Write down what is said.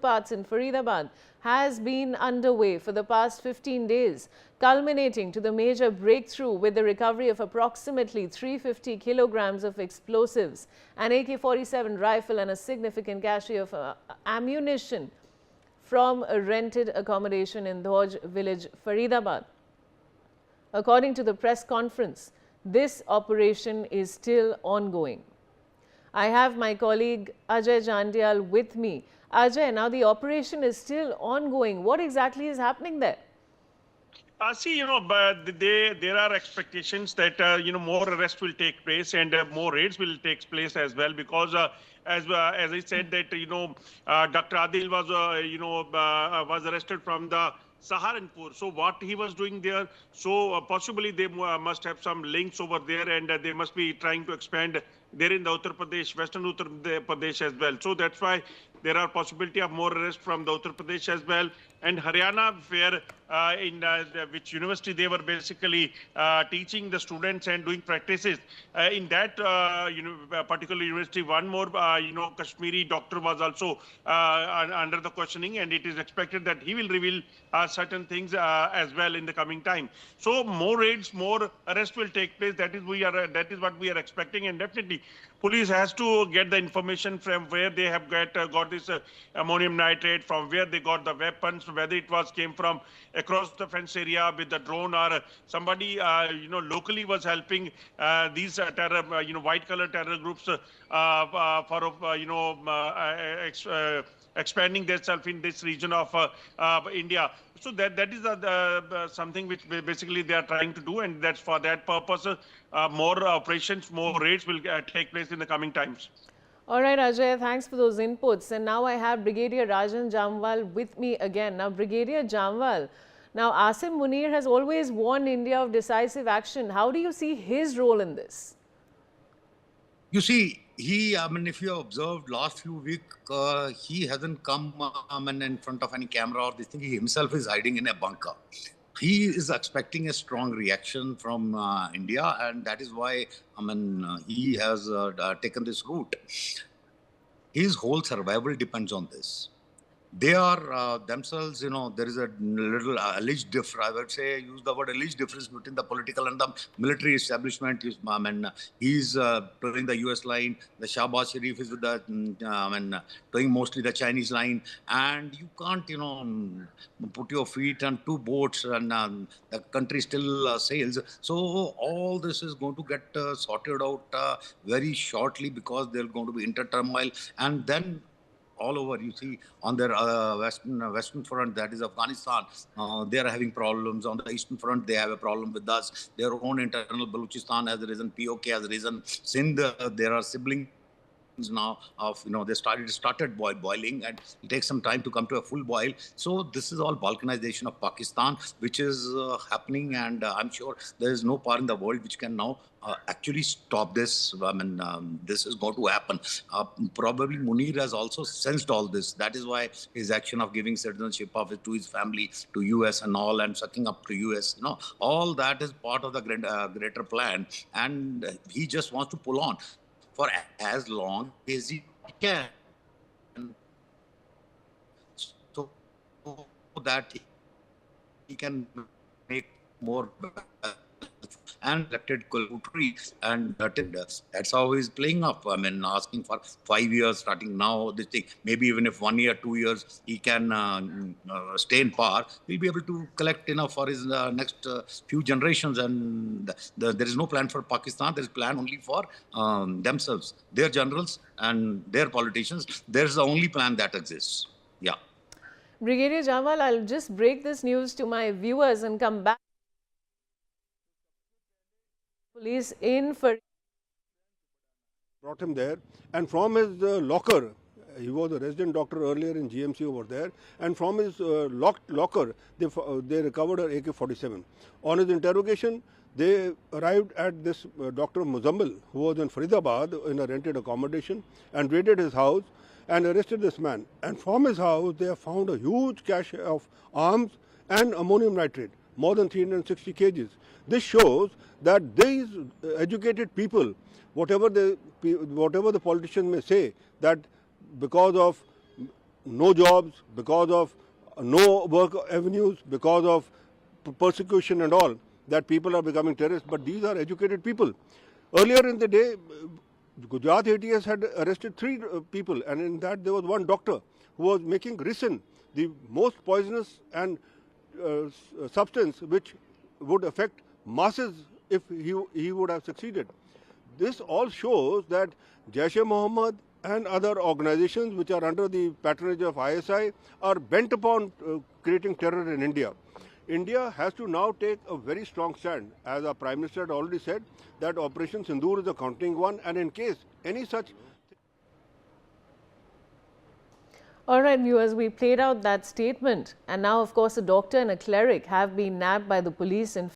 parts in Faridabad has been underway for the past 15 days, culminating to the major breakthrough with the recovery of approximately 350 kilograms of explosives, an AK-47 rifle and a significant cache of ammunition from a rented accommodation in Dhauj Village, Faridabad. According to the press conference, this operation is still ongoing. I have my colleague Ajay Jandial with me. Ajay, now the operation is still ongoing. What exactly is happening there? But there are expectations that, more arrests will take place and more raids will take place as well, because as I said that, Dr. Adil was, was arrested from the Saharanpur. So what he was doing there, so possibly they must have some links over there, and they must be trying to expand there in the Uttar Pradesh, Western Uttar Pradesh as well. So that's why there are possibility of more arrests from the Uttar Pradesh as well. And Haryana, where in which university they were basically teaching the students and doing practices. In that particular university, one more, Kashmiri doctor was also under the questioning, and it is expected that he will reveal certain things as well in the coming time. So more raids, more arrests will take place. That is what we are expecting, and definitely police has to get the information from where they have got this ammonium nitrate, from where they got the weapons, whether it came from across the fence area with the drone, or somebody locally was helping these terror white collar terror groups for expanding themselves in this region of India. So that is something which basically they are trying to do, and that's for that purpose more operations, more raids will take place in the coming times. All right, Ajay, thanks for those inputs. And now I have Brigadier Rajan Jamwal with me again. Now, Brigadier Jamwal, now Asim Munir has always warned India of decisive action. How do you see his role in this? You see, if you observed last few weeks, he hasn't come in front of any camera or this thing. He himself is hiding in a bunker. He is expecting a strong reaction from India, and that is why he has taken this route. His whole survival depends on this. They are themselves, there is a little alleged difference. I would say use the word alleged difference between the political and the military establishment. He's playing the US line. The Shahbaz Sharif is with the, playing mostly the Chinese line. And you can't, put your feet on two boats and the country still sails. So all this is going to get sorted out very shortly, because they're going to be inter-turmoil. And then all over, you see, on their western front, that is Afghanistan, they are having problems. On the eastern front, they have a problem with us. Their own internal Balochistan has risen, POK has risen. Sindh, there are siblings now of, they started boiling, and it takes some time to come to a full boil. So this is all balkanization of Pakistan, which is happening, and I'm sure there is no power in the world which can now actually stop this. This is going to happen. Probably Munir has also sensed all this. That is why his action of giving citizenship of to his family to US and all, and sucking up to US, all that is part of the greater plan, and he just wants to pull on for as long as he can, so that he can make more and elected country, and that's how he's playing up. Asking for 5 years starting now, this thing, maybe even if 1 year, 2 years he can stay in power, he'll be able to collect enough for his next few generations. And there is no plan for Pakistan. There is plan only for themselves, their generals and their politicians. There's the only plan that exists. Yeah. Brigadier Jamwal, I'll just break this news to my viewers and come back. Police in for brought him there, and from his locker, he was a resident doctor earlier in GMC over there, and from his locker they recovered an AK-47. On his interrogation, they arrived at this Dr. Muzammil, who was in Faridabad in a rented accommodation, and raided his house and arrested this man. And from his house, they have found a huge cache of arms and ammonium nitrate, more than 360 kgs. This shows that these educated people, whatever the politician may say, that because of no jobs, because of no work avenues, because of persecution and all, that people are becoming terrorists. But these are educated people. Earlier in the day, Gujarat ATS had arrested 3 people, and in that there was one doctor who was making ricin, the most poisonous and substance which would affect masses if he would have succeeded. This all shows that Jaish-e-Mohammed and other organizations which are under the patronage of ISI are bent upon creating terror in India. India has to now take a very strong stand. As our Prime Minister had already said, that Operation Sindoor is a counting one, and in case any such... All right, viewers, we played out that statement. And now, of course, a doctor and a cleric have been nabbed by the police in